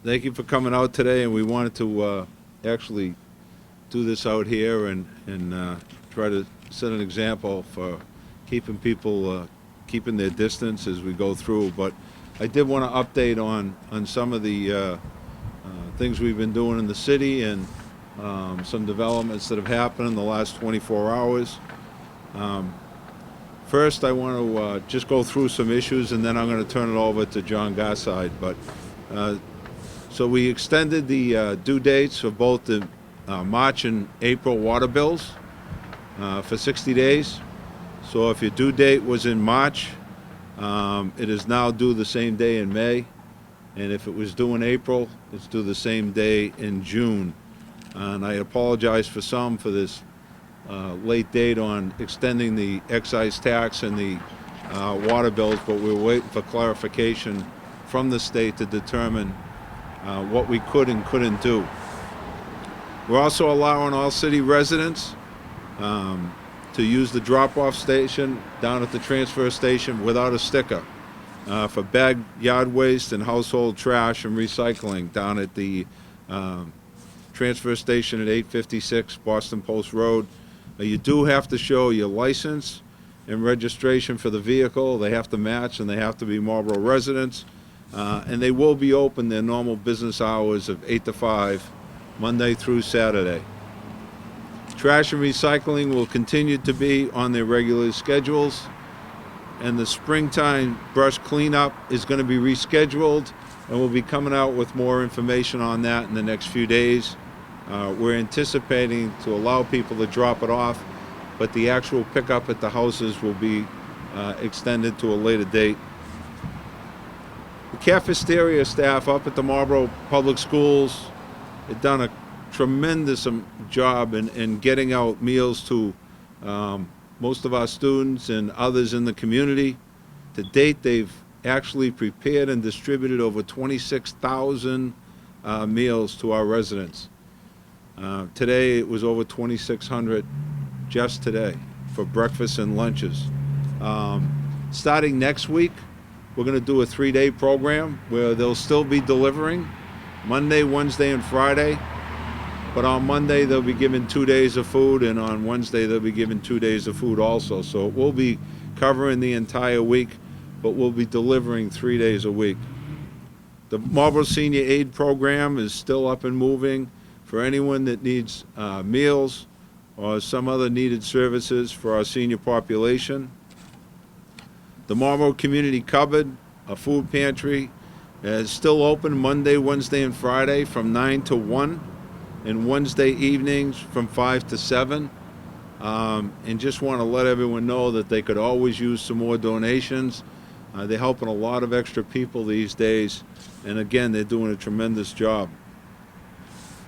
Thank you for coming out today, and we wanted to actually do this out here and try to set an example for keeping people keeping their distance as we go through. But I did want to update on some of the things we've been doing in the city and some developments that have happened in the last 24 hours. First, I want to just go through some issues, and then I'm going to turn it over to John Garside. But so we extended the due dates for both the March and April water bills for 60 days. So if your due date was in March, it is now due the same day in May. And if it was due in April, it's due the same day in June. And I apologize for some for this late date on extending the excise tax and the water bills, but we're waiting for clarification from the state to determine what we could and couldn't do. We're also allowing all city residents to use the drop-off station down at the transfer station without a sticker for bag yard waste and household trash and recycling down at the transfer station at 856 Boston Post Road. You do have to show your license and registration for the vehicle. They have to match, and they have to be Marlborough residents. And they will be open their normal business hours of 8 to 5, Monday through Saturday. Trash and recycling will continue to be on their regular schedules. And the springtime brush cleanup is going to be rescheduled, and we'll be coming out with more information on that in the next few days. We're anticipating to allow people to drop it off, but the actual pickup at the houses will be extended to a later date. The cafeteria staff up at the Marlborough Public Schools have done a tremendous job in getting out meals to most of our students and others in the community. To date, they've actually prepared and distributed over 26,000 meals to our residents. Today it was over 2,600 just today for breakfast and lunches. Starting next week, we're going to do a 3-day program where they'll still be delivering Monday, Wednesday, and Friday. But on Monday, they'll be given 2 days of food, and on Wednesday, they'll be given 2 days of food also. So it will be covering the entire week, but we'll be delivering 3 days a week. The Marlborough Senior Aid Program is still up and moving for anyone that needs meals or some other needed services for our senior population. The Marlborough Community Cupboard, a food pantry, is still open Monday, Wednesday, and Friday from 9 to 1, and Wednesday evenings from 5 to 7. And just want to let everyone know that they could always use some more donations. They're helping a lot of extra people these days, and again, they're doing a tremendous job.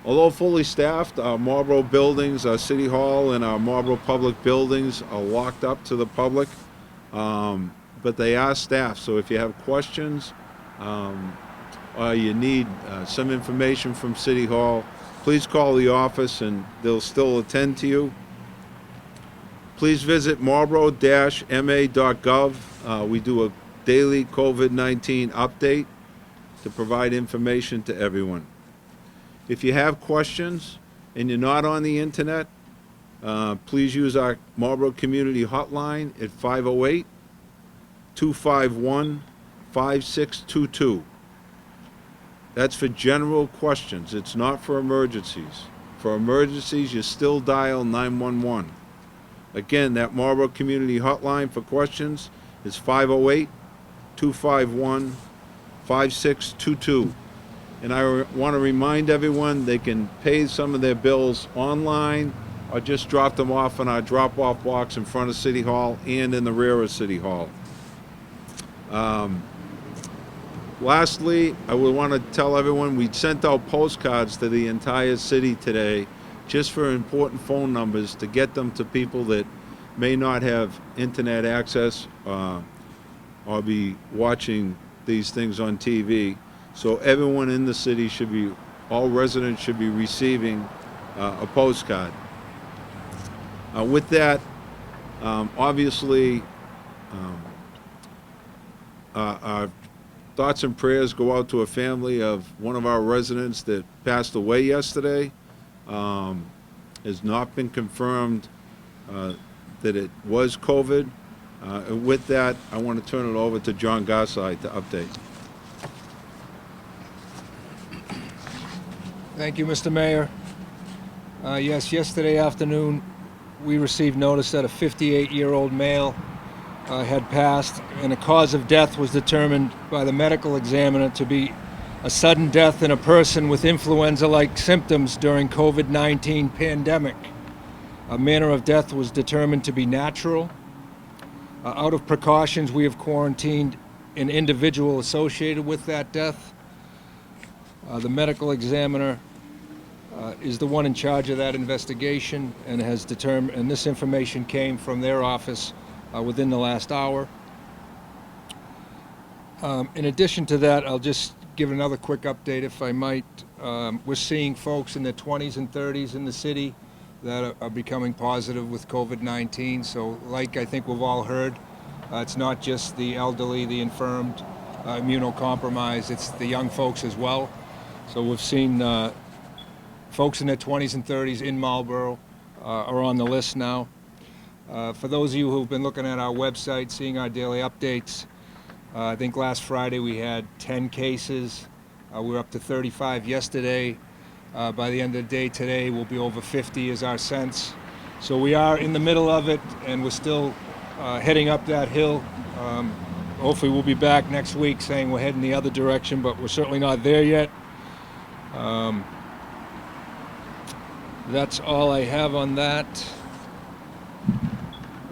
Although fully staffed, our Marlborough buildings, our City Hall and our Marlborough Public buildings are locked up to the public, but they are staffed. So if you have questions or you need some information from City Hall, please call the office and they'll still attend to you. Please visit marlborough-ma.gov. We do a daily COVID-19 update to provide information to everyone. If you have questions and you're not on the internet, please use our Marlborough Community Hotline at 508-251-5622. That's for general questions. It's not for emergencies. For emergencies, you still dial 911. Again, that Marlborough Community Hotline for questions is 508-251-5622. And I want to remind everyone they can pay some of their bills online or just drop them off in our drop-off box in front of City Hall and in the rear of City Hall. Lastly, I would want to tell everyone we sent out postcards to the entire city today just for important phone numbers to get them to people that may not have internet access or be watching these things on TV. So everyone in the city should be, all residents should be receiving a postcard. With that, obviously, our thoughts and prayers go out to a family of one of our residents that passed away yesterday. Has not been confirmed that it was COVID. And with that, I want to turn it over to John Garside to update. Thank you, Mr. Mayor. Yes, yesterday afternoon, we received notice that a 58-year-old male had passed, and the cause of death was determined by the medical examiner to be a sudden death in a person with influenza-like symptoms during COVID-19 pandemic. A manner of death was determined to be natural. Out of precautions, we have quarantined an individual associated with that death. The medical examiner is the one in charge of that investigation and has determined, and this information came from their office within the last hour. In addition to that, I'll just give another quick update if I might. We're seeing folks in their 20s and 30s in the city that are becoming positive with COVID-19. So like I think we've all heard, it's not just the elderly, the infirmed, immunocompromised, it's the young folks as well. So we've seen folks in their 20s and 30s in Marlborough are on the list now. For those of you who've been looking at our website, seeing our daily updates, I think last Friday we had 10 cases. We were up to 35 yesterday. By the end of the day today, we'll be over 50 is our sense. So we are in the middle of it, and we're still heading up that hill. Hopefully we'll be back next week saying we're heading the other direction, but we're certainly not there yet. That's all I have on that.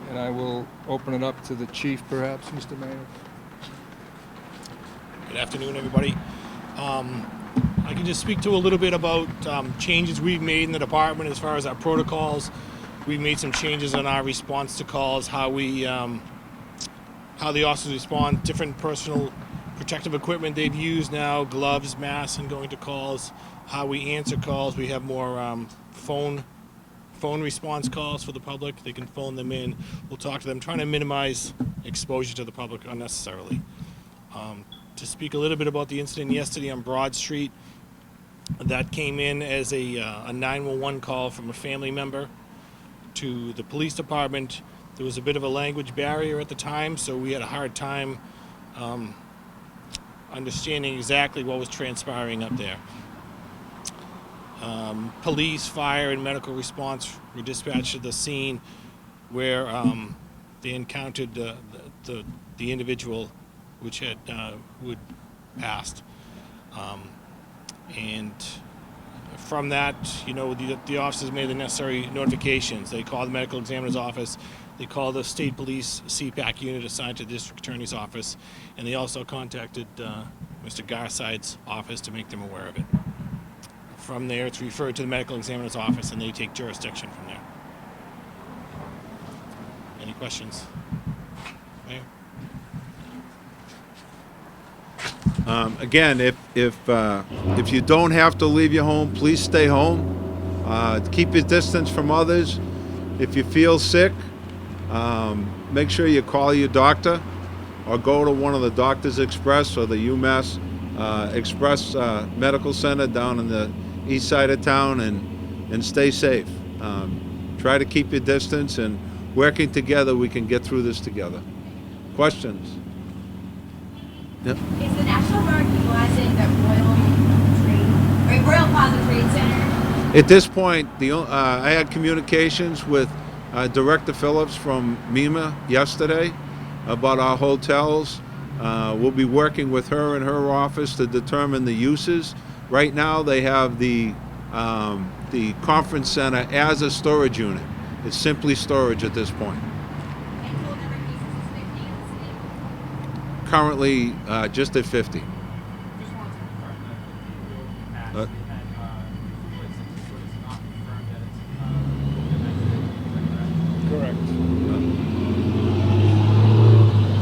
And I will open it up to the chief, perhaps, Mr. Mayor. Good afternoon, everybody. I can just speak to a little bit about changes we've made in the department as far as our protocols. We've made some changes on our response to calls, how the officers respond, different personal protective equipment they've used now, gloves, masks, and going to calls, how we answer calls. We have more phone response calls for the public. They can phone them in. We'll talk to them, trying to minimize exposure to the public unnecessarily. To speak a little bit about the incident yesterday on Broad Street, that came in as a 911 call from a family member to the police department. There was a bit of a language barrier at the time, so we had a hard time understanding exactly what was transpiring up there. Police, fire, and medical response were dispatched to the scene where they encountered the individual which had passed. And from that, the officers made the necessary notifications. They called the medical examiner's office. They called the state police CPAC unit assigned to the district attorney's office, and they also contacted Mr. Garside's office to make them aware of it. From there, it's referred to the medical examiner's office, and they take jurisdiction from there. Any questions? Mayor? Again, if you don't have to leave your home, please stay home. Keep your distance from others. If you feel sick, make sure you call your doctor or go to one of the Doctors Express or the UMass Express Medical Center down in the east side of town and stay safe. Try to keep your distance, and working together, we can get through this together. Questions? Yep. Is the National Guard utilizing the Royal Plaza Trade Center? At this point, I had communications with Director Phillips from MEMA yesterday about our hotels. We'll be working with her and her office to determine the uses. Right now, they have the conference center as a storage unit. It's simply storage at this point. Currently, just at 50. Correct.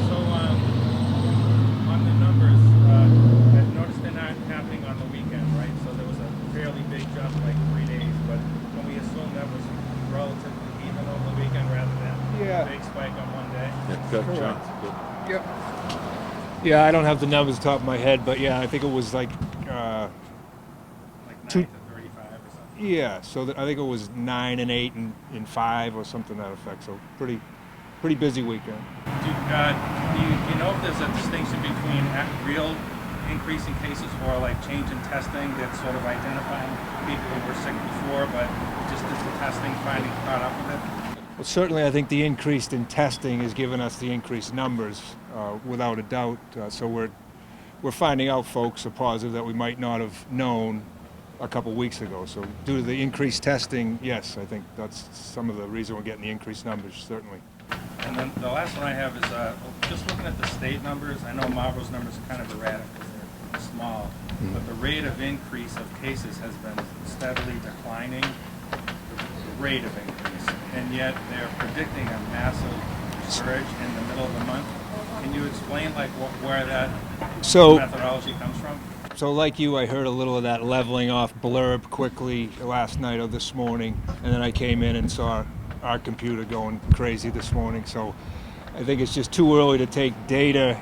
So, on the numbers, I've noticed they're not happening on the weekend, right? So there was a fairly big jump, like 3 days, but can we assume that was relatively even over the weekend rather than a big spike on one day? Yeah, good, John. Correct. Good. Yep. Yeah, I don't have the numbers top of my head, but yeah, I think it was like, Like 9 Two- to 35 or something. yeah, so I think it was 9 and 8 and 5 or something to that effect. So pretty busy weekend. Do you know if there's a distinction between real increase in cases or like change in testing that's sort of identifying people who were sick before, but just as the testing finding caught up with it? Well, certainly, I think the increase in testing has given us the increased numbers, without a doubt. So we're finding out folks are positive that we might not have known a couple weeks ago. So due to the increased testing, yes, I think that's some of the reason we're getting the increased numbers, certainly. And then the last one I have is just looking at the state numbers. I know Marlborough's numbers are kind of erratic because they're small, but the rate of increase of cases has been steadily declining, the rate of increase, and yet they're predicting a massive surge in the middle of the month. Can you explain like where that So, methodology comes from? so like you, I heard a little of that leveling off blurb quickly last night or this morning, and then I came in and saw our computer going crazy this morning. So I think it's just too early to take data,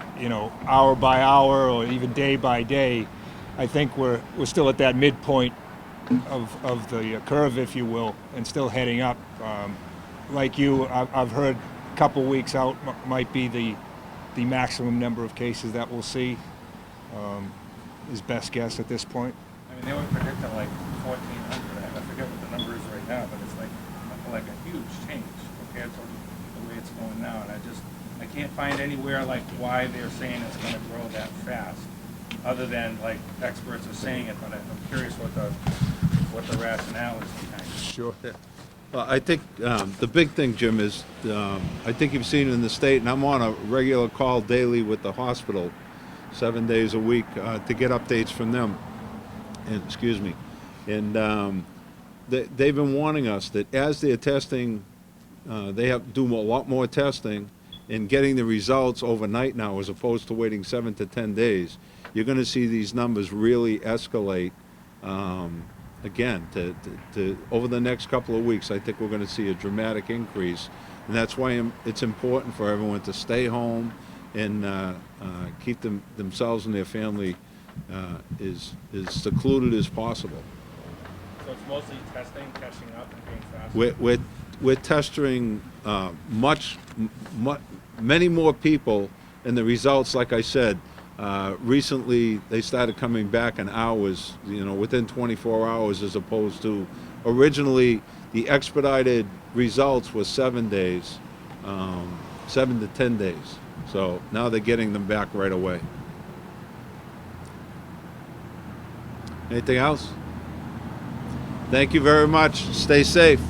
hour by hour or even day by day. I think we're still at that midpoint of the curve, if you will, and still heading up. Like you, I've heard a couple weeks out might be the maximum number of cases that we'll see, is best guess at this point. I mean, they were predicting like 1,400. I forget what the number is right now, but it's like a huge change compared to the way it's going now. And I can't find anywhere like why they're saying it's going to grow that fast, other than like experts are saying it. But I'm curious what the rationale is behind it. Sure. Yeah. Well, I think the big thing, Jim, is I think you've seen in the state, and I'm on a regular call daily with the hospital, 7 days a week, to get updates from them. And excuse me, and they've been warning us that as they're testing, they have to do a lot more testing, and getting the results overnight now, as opposed to waiting 7 to 10 days. You're going to see these numbers really escalate. Again, to over the next couple of weeks, I think we're going to see a dramatic increase, and that's why it's important for everyone to stay home and keep themselves and their family as secluded as possible. So it's mostly testing, catching up, and being faster. We're testing many more people, and the results, like I said, recently they started coming back in hours, within 24 hours, as opposed to originally the expedited results was 7 days, 7 to 10 days. So now they're getting them back right away. Anything else? Thank you very much. Stay safe.